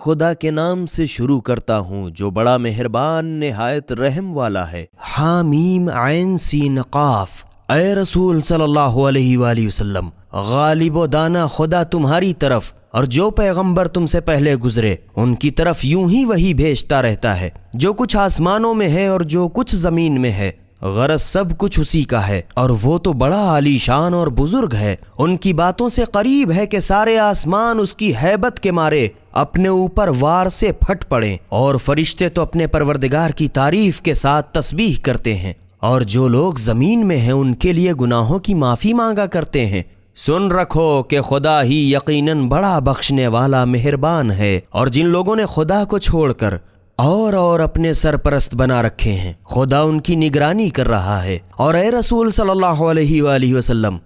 خدا کے نام سے شروع کرتا ہوں جو بڑا مہربان نہایت رحم والا ہے۔ حامیم عین سین قاف۔ اے رسول صلی اللہ علیہ وآلہ وسلم، غالب و دانا خدا تمہاری طرف اور جو پیغمبر تم سے پہلے گزرے ان کی طرف یوں ہی وہی بھیجتا رہتا ہے، جو کچھ آسمانوں میں ہے اور جو کچھ زمین میں ہے، غرض سب کچھ اسی کا ہے، اور وہ تو بڑا عالی شان اور بزرگ ہے۔ ان کی باتوں سے قریب ہے کہ سارے آسمان اس کی ہیبت کے مارے اپنے اوپر وار سے پھٹ پڑیں، اور فرشتے تو اپنے پروردگار کی تعریف کے ساتھ تسبیح کرتے ہیں، اور جو لوگ زمین میں ہیں ان کے لیے گناہوں کی معافی مانگا کرتے ہیں۔ سن رکھو کہ خدا ہی یقیناً بڑا بخشنے والا مہربان ہے۔ اور جن لوگوں نے خدا کو چھوڑ کر اور اپنے سرپرست بنا رکھے ہیں، خدا ان کی نگرانی کر رہا ہے۔ اور اے رسول صلی اللہ علیہ وآلہ وسلم،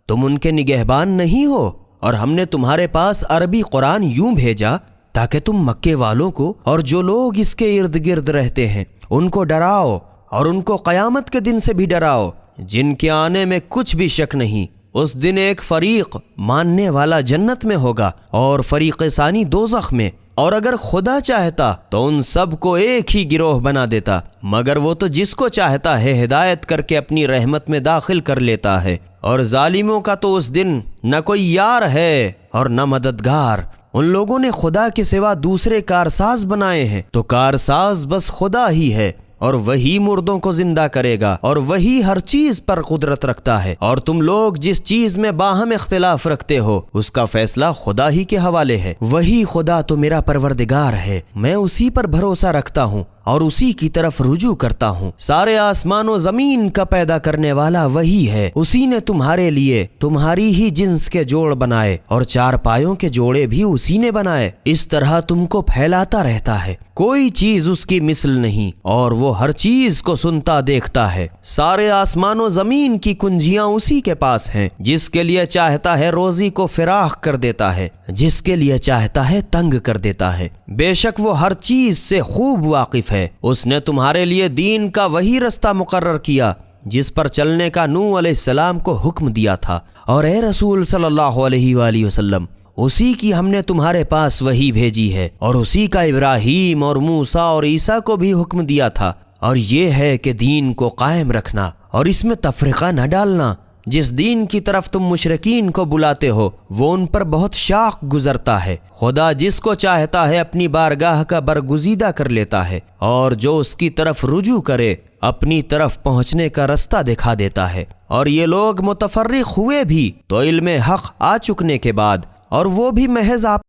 تم ان کے نگہبان نہیں ہو، اور ہم نے تمہارے پاس عربی قرآن یوں بھیجا تاکہ تم مکے والوں کو اور جو لوگ اس کے ارد گرد رہتے ہیں ان کو ڈراؤ، اور ان کو قیامت کے دن سے بھی ڈراؤ جن کے آنے میں کچھ بھی شک نہیں۔ اس دن ایک فریق ماننے والا جنت میں ہوگا اور فریق ثانی دوزخ میں، اور اگر خدا چاہتا تو ان سب کو ایک ہی گروہ بنا دیتا، مگر وہ تو جس کو چاہتا ہے ہدایت کر کے اپنی رحمت میں داخل کر لیتا ہے۔ اور ظالموں کا تو اس دن نہ کوئی یار ہے اور نہ مددگار۔ ان لوگوں نے خدا کے سوا دوسرے کارساز بنائے ہیں، تو کارساز بس خدا ہی ہے، اور وہی مردوں کو زندہ کرے گا، اور وہی ہر چیز پر قدرت رکھتا ہے۔ اور تم لوگ جس چیز میں باہم اختلاف رکھتے ہو اس کا فیصلہ خدا ہی کے حوالے ہے۔ وہی خدا تو میرا پروردگار ہے، میں اسی پر بھروسہ رکھتا ہوں اور اسی کی طرف رجوع کرتا ہوں۔ سارے آسمان و زمین کا پیدا کرنے والا وہی ہے، اسی نے تمہارے لیے تمہاری ہی جنس کے جوڑ بنائے، اور چار پایوں کے جوڑے بھی اسی نے بنائے۔ اس طرح تم کو پھیلاتا رہتا ہے، کوئی چیز اس کی مثل نہیں، اور وہ ہر چیز کو سنتا دیکھتا ہے۔ سارے آسمان و زمین کی کنجیاں اسی کے پاس ہیں، جس کے لیے چاہتا ہے روزی کو فراخ کر دیتا ہے، جس کے لیے چاہتا ہے تنگ کر دیتا ہے۔ بے شک وہ ہر چیز سے خوب واقف ہے۔ اس نے تمہارے لیے دین کا وہی رستہ مقرر کیا جس پر چلنے کا نوح علیہ السلام کو حکم دیا تھا، اور اے رسول صلی اللہ علیہ وآلہ وسلم، اسی کی ہم نے تمہارے پاس وہی بھیجی ہے، اور اسی کا ابراہیم اور موسیٰ اور عیسیٰ کو بھی حکم دیا تھا۔ اور یہ ہے کہ دین کو قائم رکھنا اور اس میں تفرقہ نہ ڈالنا۔ جس دین کی طرف تم مشرکین کو بلاتے ہو وہ ان پر بہت شاق گزرتا ہے۔ خدا جس کو چاہتا ہے اپنی بارگاہ کا برگزیدہ کر لیتا ہے، اور جو اس کی طرف رجوع کرے اپنی طرف پہنچنے کا رستہ دکھا دیتا ہے۔ اور یہ لوگ متفرق ہوئے بھی تو علم حق آ چکنے کے بعد، اور وہ بھی محض آپ